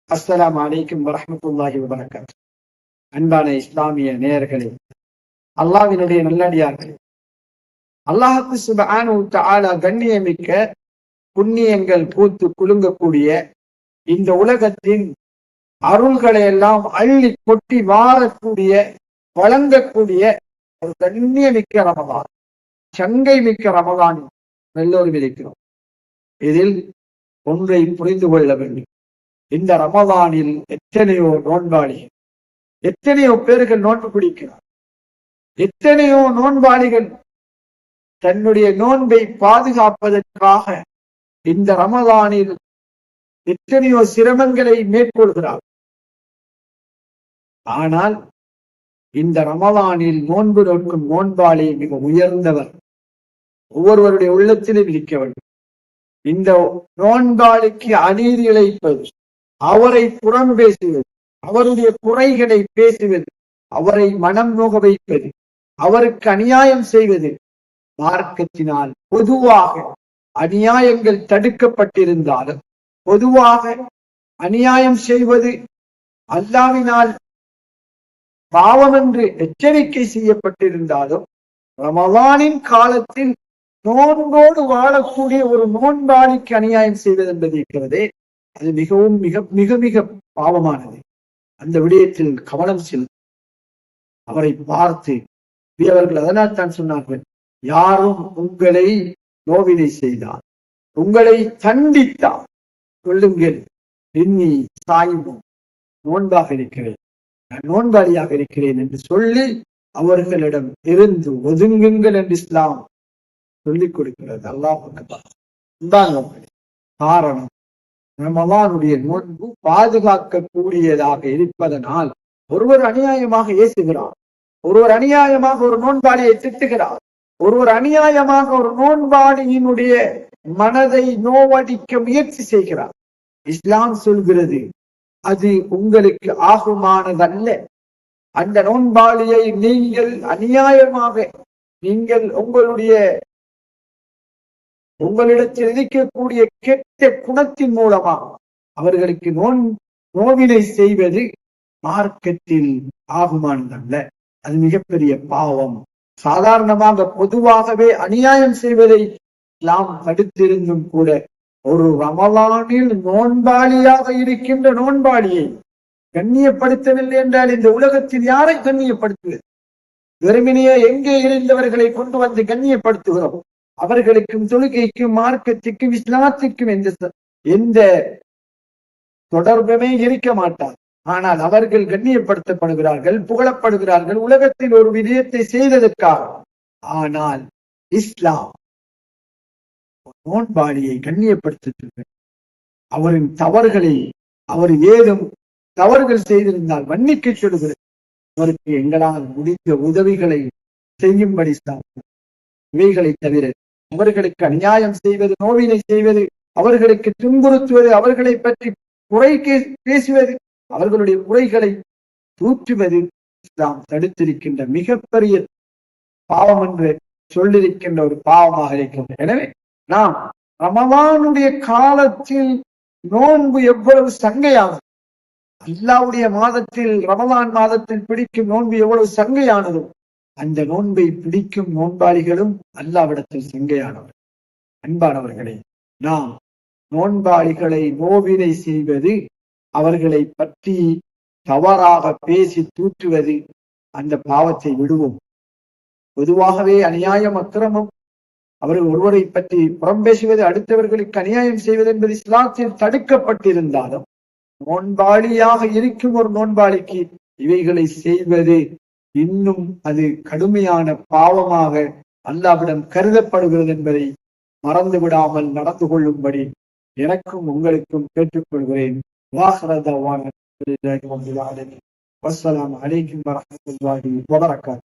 அஸ்ஸலாமு அலைக்கும் வரஹ்மத்துல்லாஹி வபரகாத்துஹு. அன்பான இஸ்லாமிய நேயர்களே, அல்லாஹ்வினுடைய நல்லடியார்களே, அல்லாஹ் சுப்ஹானஹு வ தஆலா கண்ணியமிக்க புண்ணியங்கள் பூத்து குலுங்கக்கூடிய இந்த உலகத்தின் அருள்களை எல்லாம் அள்ளி கொட்டி வாரக்கூடிய வழங்கக்கூடிய ஒரு கண்ணியமிக்க ரமலான், சங்கை மிக்க ரமலான் எல்லோரும் இருக்கிறோம். இதில் ஒன்றை புரிந்து கொள்ள வேண்டும். இந்த ரமலானில் எத்தனையோ நோன்பாளிகள், எத்தனையோ பேர்கள் நோன்பு பிடிக்கிறார், எத்தனையோ நோன்பாளிகள் தன்னுடைய நோன்பை பாதுகாப்பதற்காக இந்த ரமலானில் எத்தனையோ சிரமங்களை மேற்கொள்கிறார். ஆனால் இந்த ரமலானில் நோன்பு நோக்கும் நோன்பாளி மிக உயர்ந்தவர். ஒவ்வொருவருடைய உள்ளத்திலும் இருக்க வேண்டும். இந்த நோன்பாளிக்கு அநீதி இழைப்பது, அவரை புறம் பேசுவது, அவருடைய குறைகளை பேசுவது, அவரை மனம் நோக வைப்பது, அவருக்கு அநியாயம் செய்வது, மார்க்கத்தினால் பொதுவாக அநியாயங்கள் தடுக்கப்பட்டிருந்தாலும், பொதுவாக அநியாயம் செய்வது அல்லாஹ்வினால் பாவம் என்று எச்சரிக்கை செய்யப்பட்டிருந்தாலும், ரமலானின் காலத்தில் நோன்போடு வாழக்கூடிய ஒரு நோன்பாளிக்கு அநியாயம் செய்வது என்பது இருக்கிறதே, அது மிகவும் மிக மிக மிக பாவமானது. அந்த விடயத்தில் கவனம் செலுத்த அவரை பார்த்து அவர்கள் அதனால் தான் சொன்னார்கள், யாரும் உங்களை நோவினை செய்தார், உங்களை தண்டித்தார், சொல்லுங்கள், எண்ணி சாயும் நோன்பாக இருக்கிறேன், நான் நோன்பாளியாக இருக்கிறேன் என்று சொல்லி அவர்களிடம் இருந்து ஒதுங்குங்கள் என்று இஸ்லாம் சொல்லிக் கொடுக்கிறது. அல்லாஹ் காரணம், ரமலானுடைய நோன்பு பாதுகாக்கக்கூடியதாக இருப்பதனால் ஒருவர் அநியாயமாக ஏசுகிறார், ஒருவர் அநியாயமாக ஒரு நோன்பாளியை திட்டுகிறார், ஒருவர் அநியாயமாக ஒரு நோன்பாளியினுடைய மனதை நோவடிக்க முயற்சி செய்கிறார். இஸ்லாம் சொல்கிறது, அது உங்களுக்கு ஆகுமானதல்ல. அந்த நோன்பாளியை நீங்கள் அநியாயமாக, நீங்கள் உங்களிடத்தில் இருக்கக்கூடிய கெட்ட குணத்தின் மூலமாக அவர்களுக்கு நோவினை செய்வது மார்க்கத்தில் ஆகுமானதல்ல. அது மிகப்பெரிய பாவம். சாதாரணமாக பொதுவாகவே அநியாயம் செய்வதை நாம் தடுத்திருந்தும் கூட ஒரு ரமலானில் நோன்பாளியாக இருக்கின்ற நோன்பாளியை கண்ணியப்படுத்தவில்லை என்றால் இந்த உலகத்தில் யாரை கண்ணியப்படுத்துவது? வெறுமனையே எங்கே இருந்தவர்களை கொண்டு வந்து கண்ணியப்படுத்துகிறோம். அவர்களுக்கும் தொழுகைக்கும் மார்க்கத்திற்கும் இஸ்லாத்திற்கும் எந்த தொடர்புமே இருக்க மாட்டார். ஆனால் அவர்கள் கண்ணியப்படுத்தப்படுகிறார்கள், புகழப்படுகிறார்கள் உலகத்தில் ஒரு விடயத்தை செய்ததற்காக. ஆனால் இஸ்லாம் நோன்பாளியை கண்ணியப்படுத்த, அவரின் தவறுகளை, அவர் ஏதும் தவறுகள் செய்திருந்தால் மன்னிக்க சொல்கிறது, அவருக்கு எங்களால் முடிந்த உதவிகளை செய்யும்படி இவைகளை தவிர அவர்களுக்கு அநியாயம் செய்வது, நோவினை செய்வது, அவர்களுக்கு துன்புறுத்துவது, அவர்களை பற்றி குறை பேசுவது, அவர்களுடைய குறைகளை தூற்றுவது இஸ்லாம் தடுத்திருக்கின்ற மிகப்பெரிய பாவம் என்று சொல்லிருக்கின்ற ஒரு பாவமாக இருக்கிறது. எனவே நாம் ரமலானுடைய காலத்தில் நோன்பு எவ்வளவு சங்கையானது, அல்லாஹ்வுடைய மாதத்தில் ரமலான் மாதத்தில் பிடிக்கும் நோன்பு எவ்வளவு சங்கையானதோ அந்த நோன்பை பிடிக்கும் நோன்பாளிகளும் அல்லாஹ்விடத்தில் சங்கையானவர். அன்பானவர்களே, நாம் நோன்பாளிகளை நோவினை செய்வது, அவர்களை பற்றி தவறாக பேசி தூற்றுவது, அந்த பாவத்தை விடுவோம். பொதுவாகவே அநியாயம், அக்கிரமம், அவர்கள் ஒருவரை பற்றி புறம் பேசுவது, அடுத்தவர்களுக்கு அநியாயம் செய்வது என்பது இஸ்லாத்தில் தடுக்கப்பட்டிருந்தாலும் நோன்பாளியாக இருக்கும் ஒரு நோன்பாளிக்கு இவைகளை செய்வது இன்னும் அது கடுமையான பாவமாக அல்லாஹ்விடம் கருதப்படுகிறது என்பதை மறந்து விடாமல் நடந்து கொள்ளும்படி எனக்கும் உங்களுக்கும் கேட்டுக்கொள்கிறேன். வஸ்ஸலாமு அலைக்கும் வரஹ்மத்துல்லாஹி வபரகாத்துஹு.